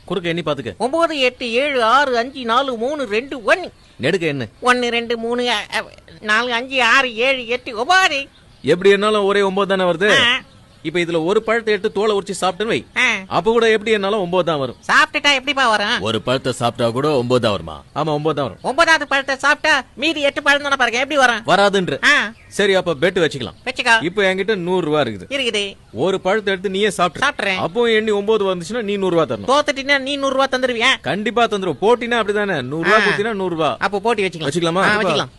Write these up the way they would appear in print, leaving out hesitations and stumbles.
குறுக்க எண்ணி பாத்துக்க. 9 8 7 6 5 4 3 2 1. நெடுக்க என்ன? 1 2 3 4 5 6 7 8 9. எப்படி என்னாலும் ஒரே 9 தானே வருது. இப்ப இதுல ஒரு பழத்தை எடுத்து தோலை உரிச்சு சாப்பிட்டுன்னு வை, அப்ப கூட எப்படி என்னாலும் 9 தான் வரும். சாப்பிட்டுட்டா எப்படிப்பா வரும்? ஒரு பழத்தை சாப்பிட்டா கூட 9 தான் வருமா? ஆமா 9 தான் வரும். 9வது பழத்தை சாப்பிட்டா மீதி 8 பழம் தானே பாருங்க, எப்படி வரும்? வராதுன்ற. சரி அப்ப பெட் வச்சுக்கலாம். வச்சுக்கோ. இப்ப என்கிட்ட 100 ரூபா இருக்குது. ஒரு பழத்தை எடுத்து நீயே சாப்பிட்டுறேன். அப்போ எண்ணி 9 வந்துச்சுன்னா நீ 100 ரூபா தரணும். தோத்துட்டீங்கன்னா நீ 100 ரூபா தந்துருவியா? கண்டிப்பா தந்துரும். போட்டினா அப்படிதானே, 100 ரூபா கொடுத்தீங்கன்னா 100 ரூபா. அப்போ போட்டி வச்சுக்கலாமா? வச்சுக்கலாம்.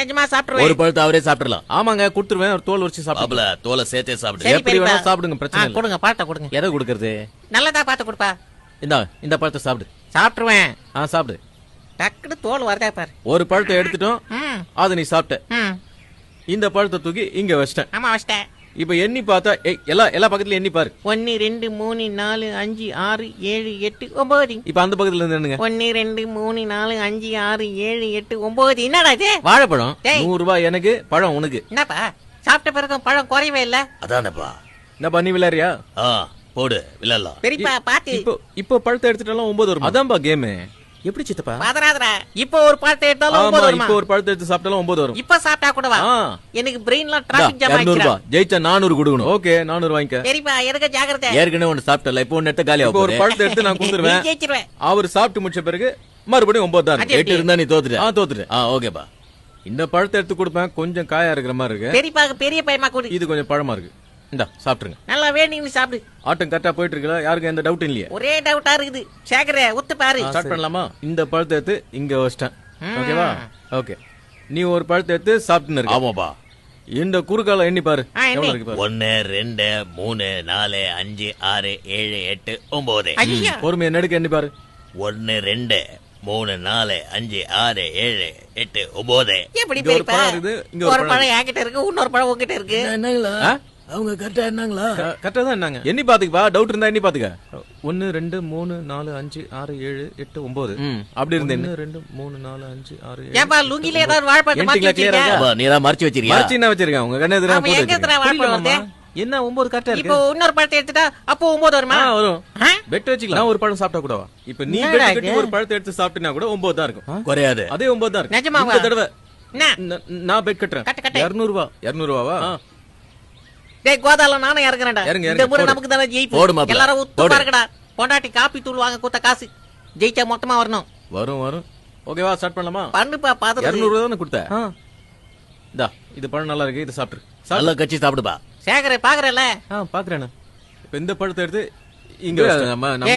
நிஜமா சாப்பிடுவேன். ஒரு பழத்தை அவரே சாப்பிடலாம். ஆமாங்க கொடுத்துருவேன். ஒரு தோல் உரிச்சு சாப்பிடல. தோலை சேர்த்தே சாப்பிடு. எப்படி வேணா சாப்பிடுங்க, பிரச்சனை இல்ல. கொடுங்க, பழத்தை கொடுங்க. எதை கொடுக்கறது? நல்லதா பார்த்து கொடுப்பா. இந்த பழத்தை சாப்பிடு. சாப்பிட்டுருவேன். சாப்பிடு. டக்குனு தோல் வரதா பாரு. ஒரு பழத்தை எடுத்துட்டோம், அதை நீ சாப்பிட்ட. இந்த பழத்தை தூக்கி இங்க வச்சிட்டேன். ஆமா வச்சிட்டேன். இப்ப எண்ணி பார்த்தா எல்லா பக்கத்துல எண்ணி பாரு. 1 2 3 4 5 6 7 8 9. இப்ப அந்த பக்கத்துல இருந்து என்னங்க? 1 2 3 4 5 6 7 8 9. என்னடா இது? வாழைப்பழம். 100 ரூபாய் எனக்கு, பழம் உனக்கு. என்னப்பா சாப்பிட்ட பிறகு பழம் குறையவே இல்ல? அதானப்பா. என்ன பண்ணி விளையாடுறியா? போடு விளையாடலாம். பெரியப்பா பாத்து. இப்போ பழத்தை எடுத்துட்டாலும் 9 வரும். அதான்பா கேம். எப்படி சித்தப்பா? பாதராதரா. இப்போ ஒரு பழத்தை எடுத்தாலும் 9 வரும். இப்போ ஒரு பழத்தை எடுத்து சாப்பிட்டாலும் 9 வரும். இப்ப சாப்பிட்டா கூடவா? எனக்கு பிரெயின்ல டிராபிக் ஜாம் ஆயிடுச்சு. 200 ரூபாய் ஜெயிச்சா 400 கொடுக்கணும். ஓகே 400 வாங்கிக்க. பெரியப்பா எடுக்க ஜாக்கிரதை. ஏற்கனவே ஒன்னு சாப்பிட்டல, இப்போ ஒன்னு எடுத்து காலியா. இப்போ ஒரு பழத்தை எடுத்து நான் கொடுத்துருவேன். ஜெயிச்சிருவேன். அவர் சாப்பிட்டு முடிச்ச பிறகு மறுபடியும் 9 தான். 8 இருந்தா நீ தோத்துட்ட. தோத்துட்டேன். ஓகேப்பா. இந்த பழத்தை எடுத்து கொடுப்பேன். கொஞ்சம் காயா இருக்கிற மாதிரி இருக்கு. பெரியப்பாக்கு பெரிய பையமா கொடு. இது கொஞ்சம் பழமா இருக்கு. இந்தா சாப்பிட்டுருங்க. நல்லா வேணும்னு சாப்பிடு. ஆட்டம் கரெக்டா போயிட்டு இருக்குல்ல? யாருக்கு எந்த டவுட் இல்லையா? ஒரே டவுட்டா இருக்குது. சேகரே ஒத்து பாரு. ஸ்டார்ட் பண்ணலாமா? இந்த பழத்தை எடுத்து இங்க வச்சிட்டேன். ஓகேவா? ஓகே. நீ ஒரு பழத்தை எடுத்து சாப்பிட்டுன்னு இருக்க. ஆமாப்பா. இந்த குறுக்கால எண்ணி பாரு. எவ்வளவு இருக்கு பாரு. 1 2 3 4 5 6 7 8 9. பொறுமையா நெடுக்க எண்ணி பாரு. 1 2 3 4 5 6 7 8 9. எப்படி பெரியப்பா? ஒரு பழம் என்கிட்ட இருக்கு, இன்னொரு பழம் உங்ககிட்ட இருக்கு. என்னங்களா அவங்க கரெக்டா என்னங்களா? கரெக்டா தான் என்னங்க. எண்ணி பாத்துக்கப்பா. டவுட் இருந்தா எண்ணி பாத்துக்க. 1 2 3 4 5 6 7 8 9. அப்படி இருந்தே 1 2 3 4 5 6 7. ஏப்பா லுங்கில ஏதாவது வாழைப்பழம் மாத்தி வச்சிருக்கியா? நீ தான் மறைச்சு வச்சிருக்கியா? மறைச்சு என்ன வச்சிருக்கேன்? உங்க கண்ணே எதிரா போட்டு வச்சிருக்கேன். என்ன 9 கரெக்டா இருக்கு. இப்போ இன்னொரு பழத்தை எடுத்துட்டா அப்போ 9 வருமா? வரும். பெட் வச்சுக்கலாம். நான் ஒரு பழம் சாப்பிட்டா கூடவா? இப்ப நீ பெட் கட்டி ஒரு பழத்தை எடுத்து சாப்பிட்டினா கூட 9 தான் இருக்கும். குறையாது. அதே 9 தான் இருக்கும். நிஜமாவா? இந்த தடவை நான் பெட் கட்டுறேன். 200 ரூபாய். 200 ரூபாவா? டேய் கோதால நானே இறங்குறேன்டா. இந்த முறை நமக்கு தான ஜெயிப்போம். எல்லாரும் உத்து பாருங்கடா. பொண்டாட்டி காப்பி தூள் வாங்க கொடுத்த காசு ஜெயிச்சா மொத்தமா வரணும். வரும். ஓகேவா? ஸ்டார்ட் பண்ணலாமா? பண்ணுப்பா. பாத்து 200 ரூபாய் தான கொடுத்த. இந்தா இது பழம் நல்லா இருக்கு. இது சாப்பிடு. நல்லா கச்சி சாப்பிடுப்பா. சேகரே பாக்குறல? பாக்குறேன். இப்ப இந்த பழத்தை எடுத்து இங்க